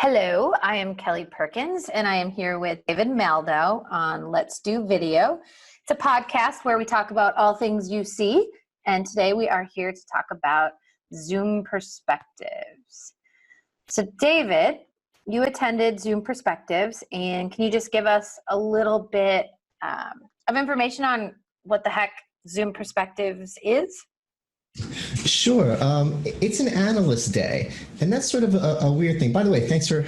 Hello, I am Kelly Perkins, and I am here with David Maldow on Let's Do Video. It's a podcast where we talk about all things UC, and today we are here to talk about Zoom Perspectives. So David, you attended Zoom Perspectives, and can you just give us a little bit of information on what the heck Zoom Perspectives is? Sure. It's an analyst day, and that's sort of a weird thing. By the way, thanks for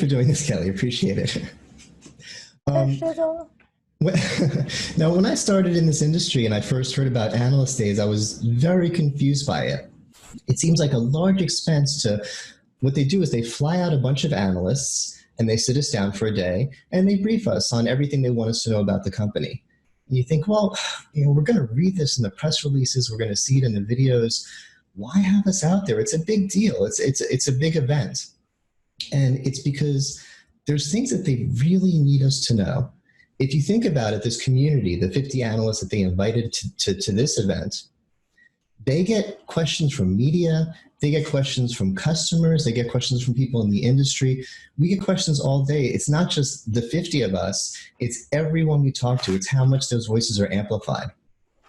doing this, Kelly. Appreciate it. Now, when I started in this industry and I first heard about analyst days, I was very confused by it. It seems like a large expense to what they do is they fly out a bunch of analysts and they sit us down for a day and they brief us on everything they want us to know about the company. You think, well, we're going to read this in the press releases. We're going to see it in the videos. Why have us out there? It's a big deal. It's a big event. And it's because there's things that they really need us to know. If you think about it, this community, the 50 analysts that they invited to this event, they get questions from media. They get questions from customers. They get questions from people in the industry. We get questions all day. It's not just the 50 of us. It's everyone we talk to. It's how much those voices are amplified.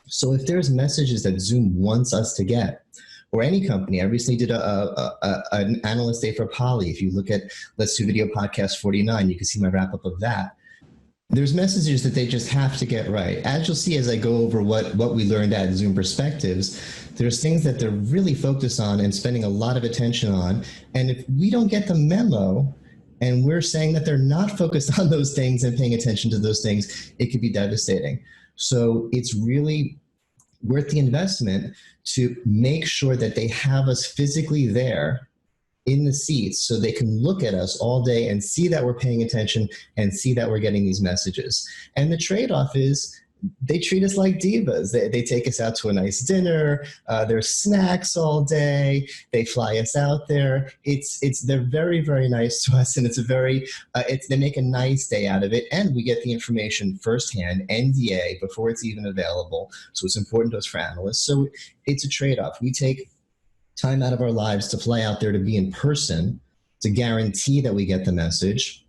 So if there's messages that Zoom wants us to get, or any company, I recently did an analyst day for Poly. If you look at Let's Do Video Podcast 49, you can see my wrap up of that. There's messages that they just have to get right. As you'll see as I go over what we learned at Zoom Perspectives, there's things that they're really focused on and spending a lot of attention on. And if we don't get the memo and we're saying that they're not focused on those things and paying attention to those things, it could be devastating. So it's really worth the investment to make sure that they have us physically there in the seats so they can look at us all day and see that we're paying attention and see that we're getting these messages. And the trade-off is they treat us like divas. They take us out to a nice dinner. There's snacks all day. They fly us out there. They're very, very nice to us, and they make a nice day out of it. And we get the information firsthand, NDA, before it's even available. So it's important to us for analysts. So it's a trade-off. We take time out of our lives to fly out there to be in person, to guarantee that we get the message,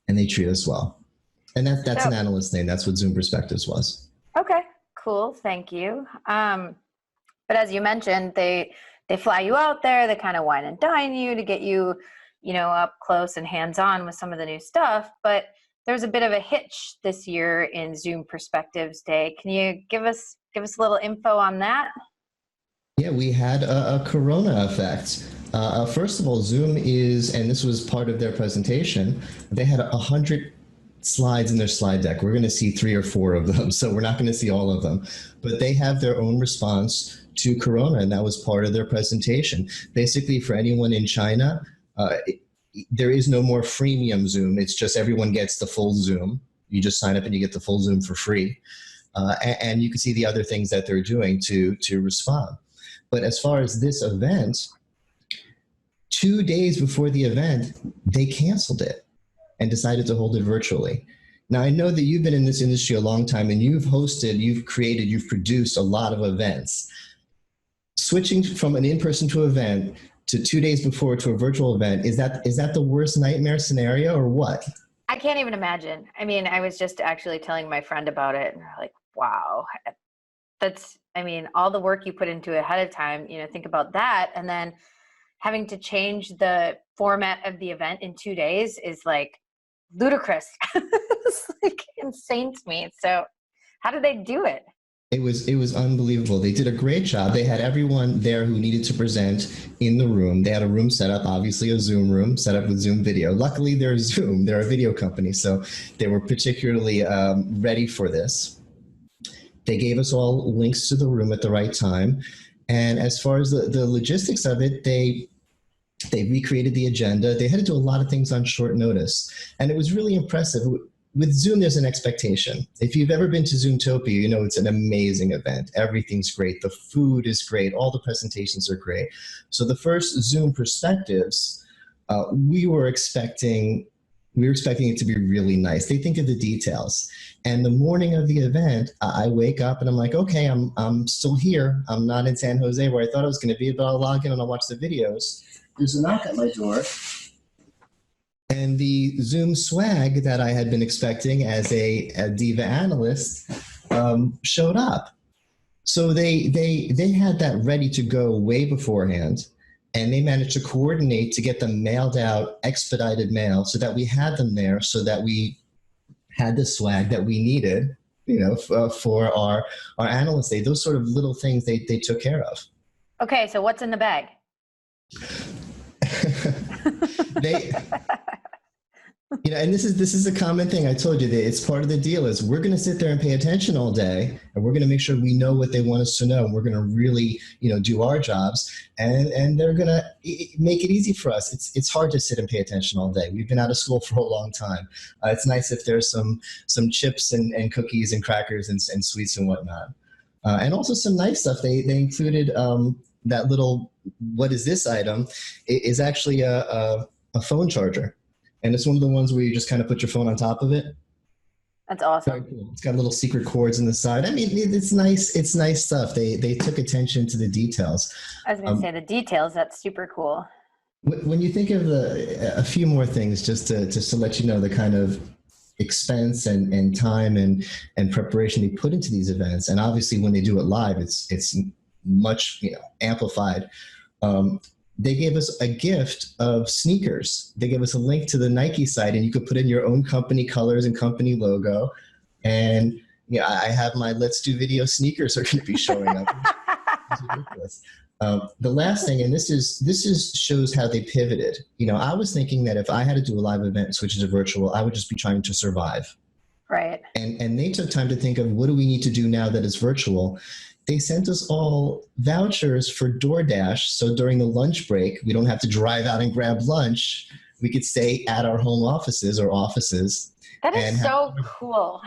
and they treat us well. And that's an analyst name. That's what Zoom Perspectives was. Okay, cool. Thank you. But as you mentioned, they fly you out there. They kind of wine and dine you to get you, up close and hands-on with some of the new stuff. But there's a bit of a hitch this year in Zoom Perspectives Day. Can you give us a little info on that? Yeah, we had a corona effect. First of all, Zoom is, and this was part of their presentation, they had 100 slides in their slide deck. We're going to see 3 or 4 of them, so we're not going to see all of them. But they have their own response to corona, and that was part of their presentation. Basically, for anyone in China, there is no more freemium Zoom. It's just everyone gets the full Zoom. You just sign up and you get the full Zoom for free. And you can see the other things that they're doing to respond. But as far as this event, 2 days before the event, they canceled it and decided to hold it virtually. Now, I know that you've been in this industry a long time and you've hosted, you've created, you've produced a lot of events. Switching from an in-person to event to 2 days before to a virtual event, is that the worst nightmare scenario or what? I can't even imagine. I mean, I was just actually telling my friend about it and we're like, wow, all the work you put into it ahead of time, think about that. And then having to change the format of the event in 2 days is like ludicrous. It's like insane to me. So how did they do it? It was unbelievable. They did a great job. They had everyone there who needed to present in the room. They had a room set up, obviously a Zoom room set up with Zoom video. Luckily, they're Zoom. They're a video company, so they were particularly ready for this. They gave us all links to the room at the right time. And as far as the logistics of it, they recreated the agenda. They had to do a lot of things on short notice. And it was really impressive. With Zoom, there's an expectation. If you've ever been to Zoomtopia, you know it's an amazing event. Everything's great. The food is great. All the presentations are great. So the first Zoom Perspectives, we were expecting it to be really nice. They think of the details. And the morning of the event, I wake up and I'm like, okay, I'm still here. I'm not in San Jose where I thought I was going to be, but I'll log in and I'll watch the videos. There's a knock at my door. And the Zoom swag that I had been expecting as a LDV analyst showed up. So they had that ready to go way beforehand, and they managed to coordinate to get them mailed out, expedited mail, so that we had them there, so that we had the swag that we needed, for our analyst day. Those sort of little things they took care of. Okay, so what's in the bag? And this is a common thing. I told you that it's part of the deal is we're going to sit there and pay attention all day, and we're going to make sure we know what they want us to know. And we're going to really, do our jobs, and they're going to make it easy for us. It's hard to sit and pay attention all day. We've been out of school for a long time. It's nice if there's some chips and cookies and crackers and sweets and whatnot. And also some nice stuff. They included that little, what is this item? It is actually a phone charger. And it's one of the ones where you just kind of put your phone on top of it. That's awesome. Very cool. It's got little secret cords in the side. I mean, it's nice. It's nice stuff. They took attention to the details. I was going to say the details. That's super cool. When you think of a few more things, just to let you know the kind of expense and time and preparation they put into these events, and obviously when they do it live, it's much amplified. They gave us a gift of sneakers. They gave us a link to the Nike site, and you could put in your own company colors and company logo. And I have my Let's Do Video sneakers are going to be showing up. It's ridiculous. The last thing, and this shows how they pivoted. I was thinking that if I had to do a live event and switch to virtual, I would just be trying to survive. Right. And they took time to think of, what do we need to do now that it's virtual? They sent us all vouchers for DoorDash. So during the lunch break, we don't have to drive out and grab lunch. We could stay at our home offices or offices. That is so cool.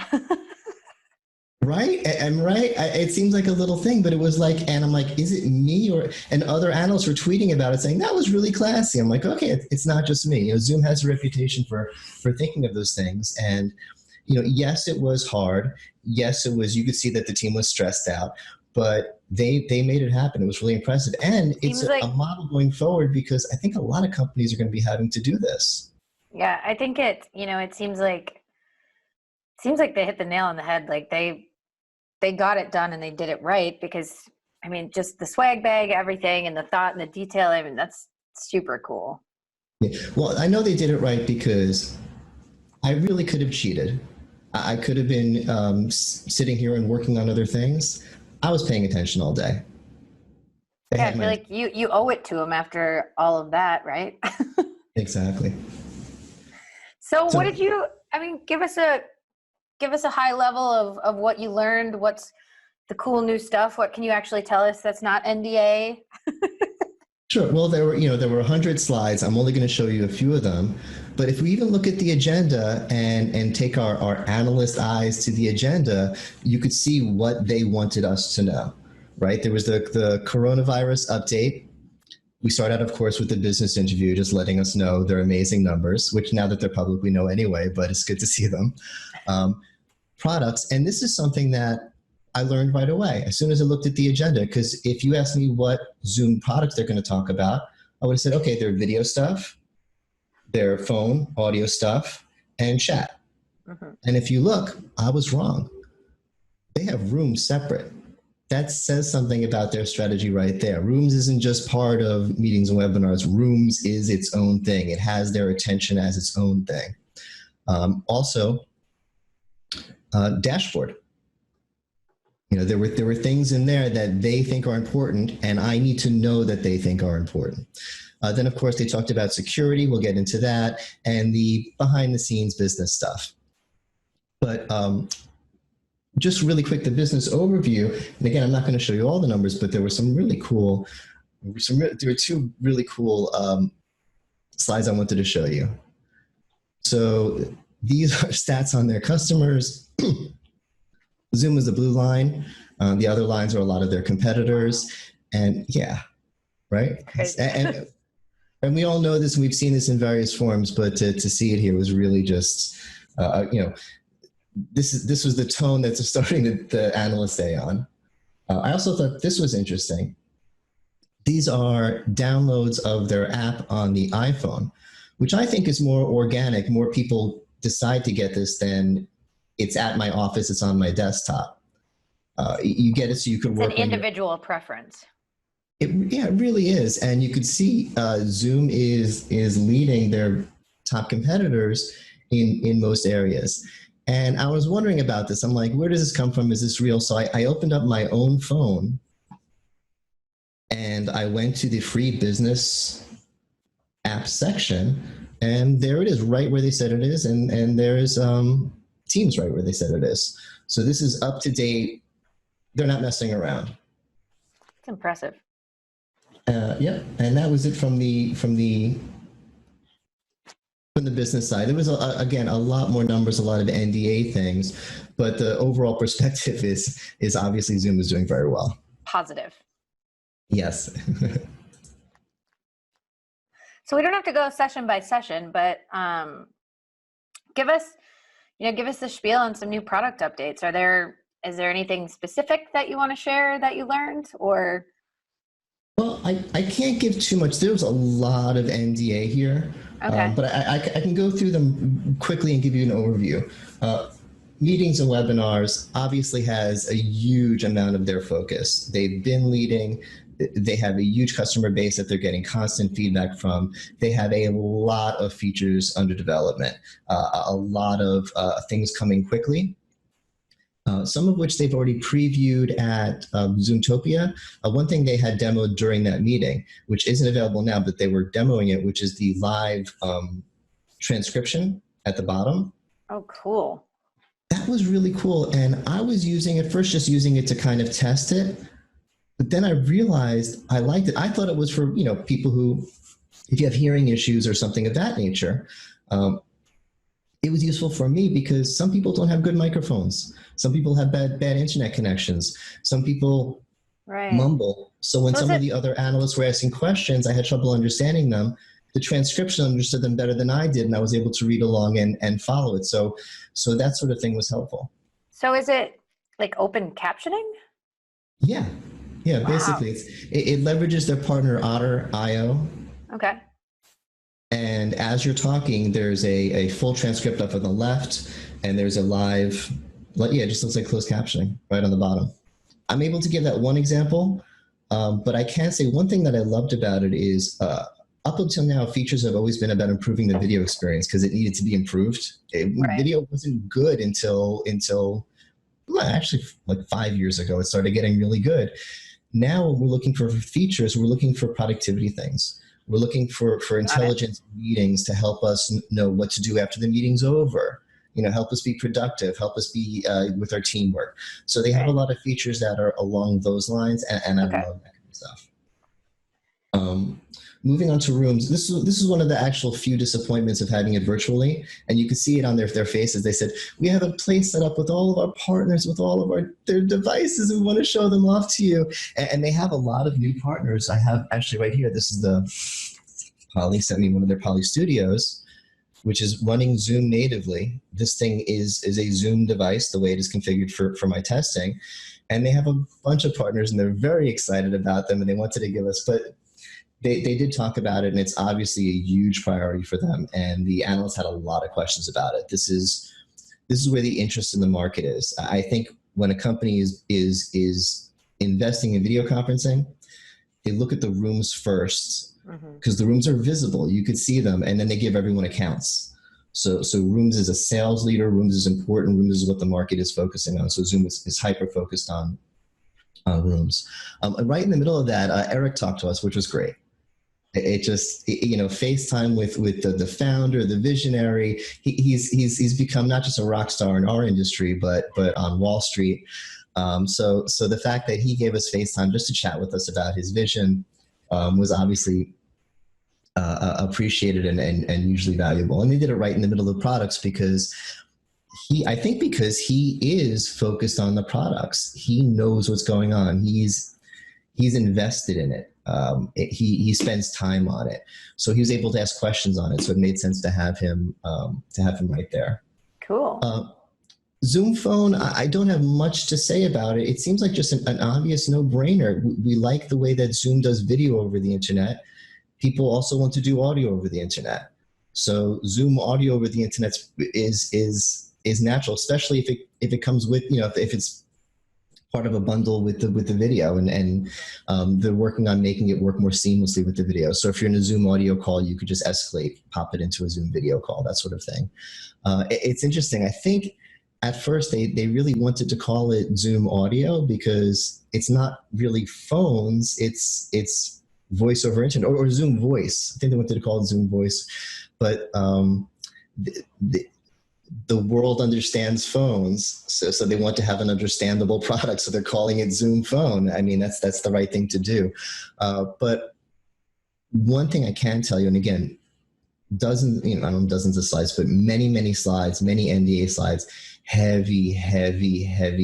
Right? I'm right. It seems like a little thing, but it was like, and I'm like, is it me? And other analysts were tweeting about it saying, that was really classy. I'm like, okay, it's not just me. Zoom has a reputation for thinking of those things. And, yes, it was hard. Yes, it was, you could see that the team was stressed out. But they made it happen. It was really impressive. And it's a model going forward, because I think a lot of companies are going to be having to do this. Yeah, I think it seems like they hit the nail on the head. Like they got it done and they did it right, because just the swag bag, everything, and the thought and the detail, that's super cool. Yeah. Well, I know they did it right because I really could have cheated. I could have been sitting here and working on other things. I was paying attention all day. I feel like you owe it to them after all of that, right? Exactly. So what did you, give us a high level of what you learned. What's the cool new stuff? What can you actually tell us that's not NDA? Sure. Well, there were 100 slides. I'm only going to show you a few of them. But if we even look at the agenda and take our analyst eyes to the agenda, you could see what they wanted us to know, right? There was the coronavirus update. We start out, of course, with the business interview, just letting us know their amazing numbers, which now that they're public, we know anyway, but it's good to see them. Products. And this is something that I learned right away as soon as I looked at the agenda, because if you asked me what Zoom products they're going to talk about, I would have said, okay, their video stuff, their phone, audio stuff, and chat. Mm-hmm. And if you look, I was wrong. They have Rooms separate. That says something about their strategy right there. Rooms isn't just part of meetings and webinars. Rooms is its own thing. It has their attention as its own thing. Also, dashboard. There were things in there that they think are important, and I need to know that they think are important. Then, of course, they talked about security. We'll get into that, and the behind-the-scenes business stuff. But just really quick, the business overview. And again, I'm not going to show you all the numbers, but there were some really cool. There were two really cool slides I wanted to show you. So these are stats on their customers. Zoom is the blue line. The other lines are a lot of their competitors. And yeah, right? And we all know this, and we've seen this in various forms, but to see it here was really just, this was the tone that's starting the analyst day on. I also thought this was interesting. These are downloads of their app on the iPhone, which I think is more organic. More people decide to get this than it's at my office, it's on my desktop. You get it so you can work. It's an individual preference. It really is. And you could see Zoom is leading their top competitors in most areas. And I was wondering about this. I'm like, where does this come from? Is this real? So I opened up my own phone and I went to the free business app section, and there it is, right where they said it is. And there's Teams right where they said it is. So this is up to date. They're not messing around. It's impressive. Yep, and that was it from the business side. There was again a lot more numbers, a lot of NDA things, but the overall perspective is obviously Zoom is doing very well. Positive. Yes. So we don't have to go session by session, but give us the spiel on some new product updates. Is there anything specific that you want to share that you learned, or? Well, I can't give too much. There's a lot of NDA here, okay. But I can go through them quickly and give you an overview. Meetings and webinars obviously has a huge amount of their focus. They've been leading. They have a huge customer base that they're getting constant feedback from. They have a lot of features under development, a lot of things coming quickly. Some of which they've already previewed at Zoomtopia. One thing they had demoed during that meeting, which isn't available now, but they were demoing it, which is the live transcription at the bottom. Oh, cool. That was really cool. And I was just using it to kind of test it. But then I realized I liked it. I thought it was for, people who, if you have hearing issues or something of that nature, it was useful for me because some people don't have good microphones. Some people have bad internet connections. Some people mumble. So when some of the other analysts were asking questions, I had trouble understanding them. The transcription understood them better than I did, and I was able to read along and follow it. So that sort of thing was helpful. So is it like open captioning? Yeah. Yeah, wow. Basically it leverages their partner Otter.io. Okay. And as you're talking, there's a full transcript up on the left, and there's a live, it just looks like closed captioning right on the bottom. I'm able to give that one example, but I can say one thing that I loved about it is up until now, features have always been about improving the video experience because it needed to be improved. Video wasn't good until actually like 5 years ago. It started getting really good. Now when we're looking for features, we're looking for productivity things. We're looking for intelligent meetings to help us know what to do after the meeting's over. Help us be productive, help us be with our teamwork. So they have a lot of features that are along those lines, and I love that kind of stuff. Moving on to rooms, this is one of the actual few disappointments of having it virtually, and you can see it on their faces. They said, we have a place set up with all of our partners, with all of their devices, and we want to show them off to you. And they have a lot of new partners. I have actually right here, this is Poly sent me one of their Poly Studios, which is running Zoom natively. This thing is a Zoom device, the way it is configured for my testing. And they have a bunch of partners, and they're very excited about them, and they wanted to give us, but they did talk about it, and it's obviously a huge priority for them. And the analysts had a lot of questions about it. This is where the interest in the market is. I think when a company is investing in video conferencing, they look at the rooms first, because the rooms are visible. You could see them, and then they give everyone accounts. So Rooms is a sales leader. Rooms is important. Rooms is what the market is focusing on. So Zoom is hyper-focused on Rooms. And right in the middle of that, Eric talked to us, which was great. It just, FaceTime with the founder, the visionary. He's become not just a rock star in our industry, but on Wall Street. So the fact that he gave us FaceTime just to chat with us about his vision was obviously appreciated and hugely valuable. And they did it right in the middle of products because he is focused on the products. He knows what's going on. He's invested in it. He spends time on it. So he was able to ask questions on it. So it made sense to have him right there. Cool. Zoom Phone, I don't have much to say about it. It seems like just an obvious no-brainer. We like the way that Zoom does video over the internet. People also want to do audio over the internet. So Zoom audio over the internet is natural, especially if it comes with, if it's part of a bundle with the video, and they're working on making it work more seamlessly with the video. So if you're in a Zoom audio call, you could just escalate, pop it into a Zoom video call, that sort of thing. It's interesting. I think at first they really wanted to call it Zoom audio because it's not really phones, it's voice over internet, or Zoom voice. I think they wanted to call it Zoom voice, but the world understands phones, so they want to have an understandable product, so they're calling it Zoom Phone. I mean, that's the right thing to do. But one thing I can tell you, and again, dozens of slides, but many slides, many NDA slides, heavy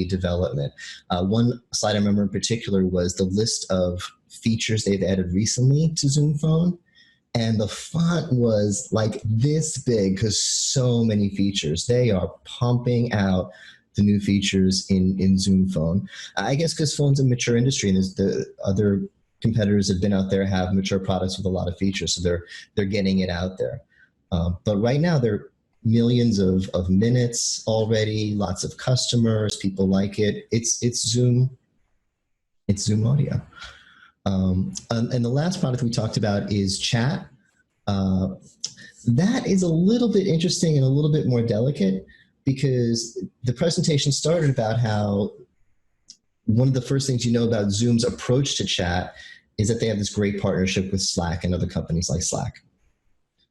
development. One slide I remember in particular was the list of features they've added recently to Zoom Phone. And the font was like this big because so many features. They are pumping out the new features in Zoom Phone. I guess because phone's a mature industry, and the other competitors have been out there, have mature products with a lot of features, so they're getting it out there. But right now, there are millions of minutes already, lots of customers, people like it. It's Zoom audio. And the last product we talked about is chat. That is a little bit interesting and a little bit more delicate, because the presentation started about how one of the first things you know about Zoom's approach to chat is that they have this great partnership with Slack and other companies like Slack.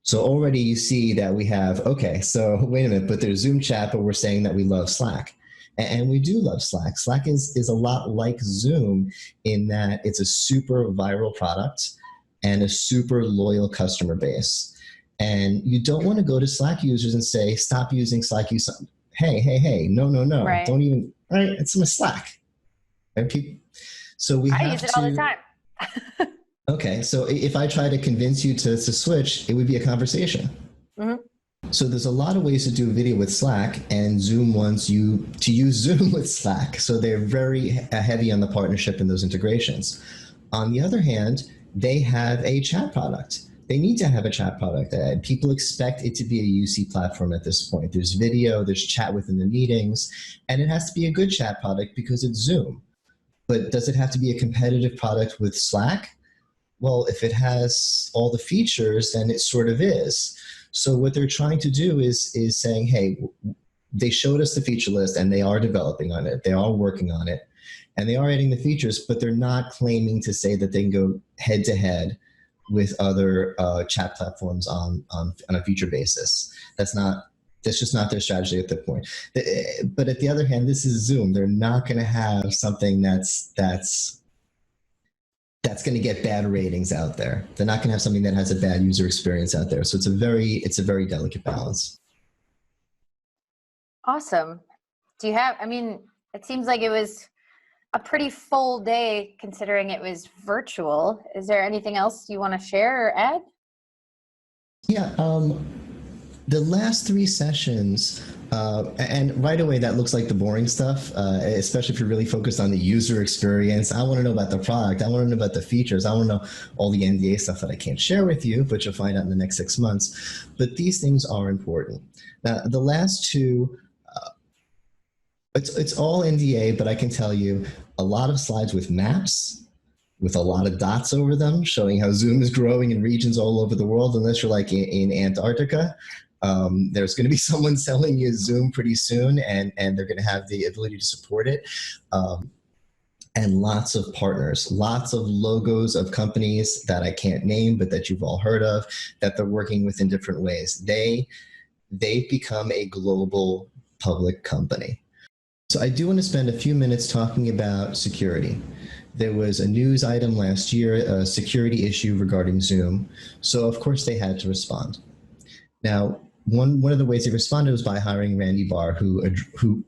So already you see that we have, okay, so wait a minute, but there's Zoom chat, but we're saying that we love Slack. And we do love Slack. Slack is a lot like Zoom in that it's a super viral product and a super loyal customer base. And you don't want to go to Slack users and say, stop using Slack. Hey, no. Right. Don't even, right? It's my Slack. And so I use it all the time. Okay, so if I try to convince you to switch, it would be a conversation. Mm-hmm. So there's a lot of ways to do a video with Slack, and Zoom wants you to use Zoom with Slack. So they're very heavy on the partnership and those integrations. On the other hand, they have a chat product. They need to have a chat product. People expect it to be a UC platform at this point. There's video, there's chat within the meetings, and it has to be a good chat product because it's Zoom. But does it have to be a competitive product with Slack? Well, if it has all the features, then it sort of is. So what they're trying to do is saying, hey, they showed us the feature list and they are developing on it. They are working on it and they are adding the features, but they're not claiming to say that they can go head to head with other chat platforms on a feature basis. That's just not their strategy at that point. But at the other hand, this is Zoom. They're not going to have something that's going to get bad ratings out there. They're not going to have something that has a bad user experience out there. So it's a very delicate balance. Awesome. It seems like it was a pretty full day considering it was virtual. Is there anything else you want to share or add? Yeah. The last 3 sessions, and right away that looks like the boring stuff, especially if you're really focused on the user experience. I want to know about the product. I want to know about the features. I want to know all the NDA stuff that I can't share with you, but you'll find out in the next 6 months. But these things are important. Now, the last 2, it's all NDA, but I can tell you a lot of slides with maps, with a lot of dots over them, showing how Zoom is growing in regions all over the world, unless you're like in Antarctica. There's going to be someone selling you Zoom pretty soon, and they're going to have the ability to support it. And lots of partners, lots of logos of companies that I can't name, but that you've all heard of, that they're working with in different ways. They've become a global public company. So I do want to spend a few minutes talking about security. There was a news item last year, a security issue regarding Zoom. So of course they had to respond. Now, one of the ways they responded was by hiring Randy Barr, who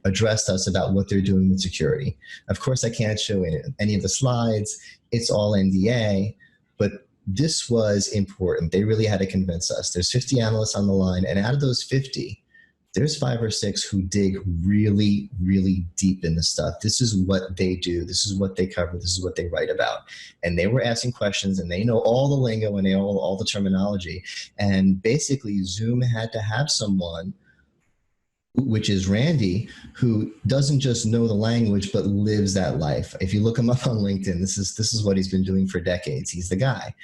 addressed us about what they're doing with security. Of course, I can't show any of the slides. It's all NDA, but this was important. They really had to convince us. There's 50 analysts on the line, and out of those 50, there's 5 or 6 who dig really, really deep in the stuff. This is what they do. This is what they cover. This is what they write about. And they were asking questions, and they know all the lingo and they know all the terminology. And basically, Zoom had to have someone, which is Randy, who doesn't just know the language, but lives that life. If you look him up on LinkedIn, this is what he's been doing for decades. He's the guy.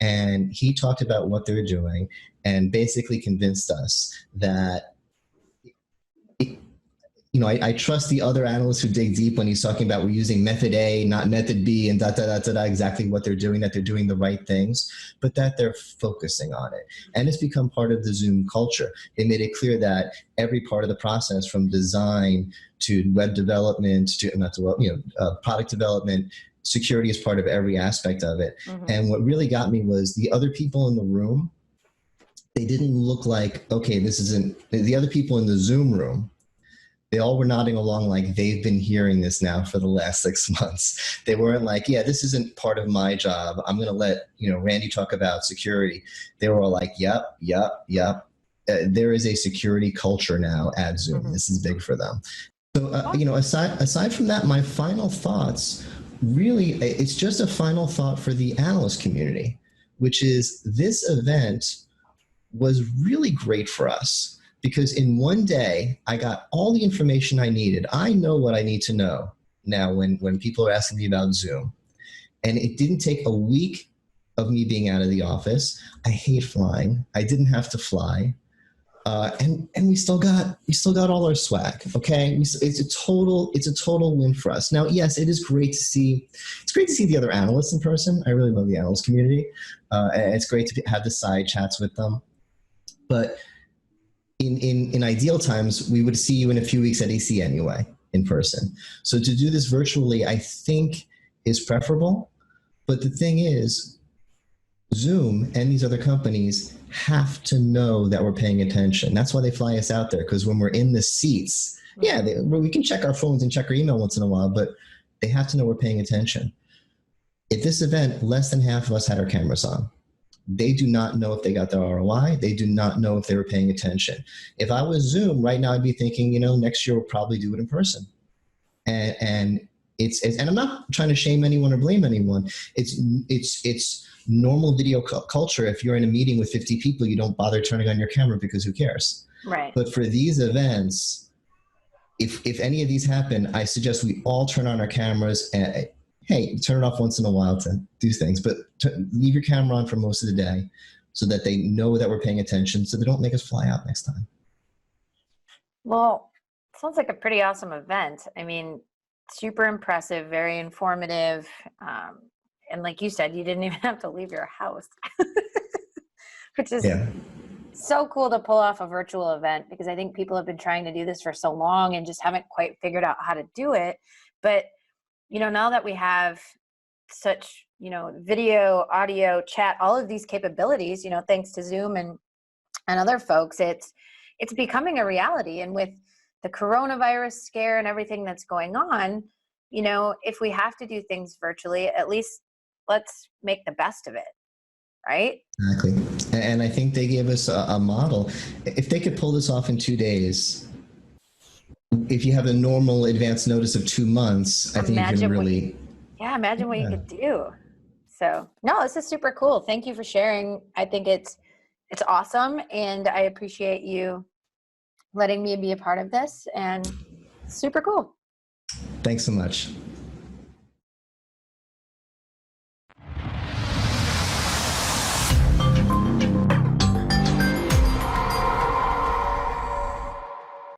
And he talked about what they're doing and basically convinced us that, I trust the other analysts who dig deep when he's talking about we're using method A, not method B, and exactly what they're doing, that they're doing the right things, but that they're focusing on it. And it's become part of the Zoom culture. It made it clear that every part of the process, from design to web development to product development, security is part of every aspect of it. Mm-hmm. And what really got me was the other people in the room, they didn't look like, okay, this isn't, the other people in the Zoom room, they all were nodding along like they've been hearing this now for the last 6 months. They weren't like, yeah, this isn't part of my job. I'm going to let Randy talk about security. They were all like, yep. There is a security culture now at Zoom. Mm-hmm. This is big for them. So, aside from that, my final thoughts, really, it's just a final thought for the analyst community, which is this event was really great for us. Because in one day, I got all the information I needed. I know what I need to know now when people are asking me about Zoom. And it didn't take a week of me being out of the office. I hate flying. I didn't have to fly. And we still got all our swag. Okay. It's a total win for us. Now, yes, it's great to see the other analysts in person. I really love the analyst community. And it's great to have the side chats with them. But in ideal times, we would see you in a few weeks at AC anyway, in person. So to do this virtually, I think is preferable. But the thing is, Zoom and these other companies have to know that we're paying attention. That's why they fly us out there, because when we're in the seats, we can check our phones and check our email once in a while, but they have to know we're paying attention. At this event, less than half of us had our cameras on. They do not know if they got their ROI. They do not know if they were paying attention. If I was Zoom right now, I'd be thinking, next year we'll probably do it in person. And I'm not trying to shame anyone or blame anyone. It's normal video culture. If you're in a meeting with 50 people, you don't bother turning on your camera because who cares? Right. But for these events, if any of these happen, I suggest we all turn on our cameras and, hey, turn it off once in a while to do things, but leave your camera on for most of the day so that they know that we're paying attention, so they don't make us fly out next time. Well, sounds like a pretty awesome event. I mean, super impressive, very informative. And like you said, you didn't even have to leave your house, which is so cool to pull off a virtual event, because I think people have been trying to do this for so long and just haven't quite figured out how to do it. But now that we have such, video, audio, chat, all of these capabilities, thanks to Zoom and other folks, it's becoming a reality. And with the coronavirus scare and everything that's going on, if we have to do things virtually, at least let's make the best of it. Right? Exactly. And I think they gave us a model. If they could pull this off in 2 days, if you have a normal advance notice of 2 months, I think you can really... imagine what you could do. So, no, this is super cool. Thank you for sharing. I think it's awesome, and I appreciate you letting me be a part of this, and super cool. Thanks so much.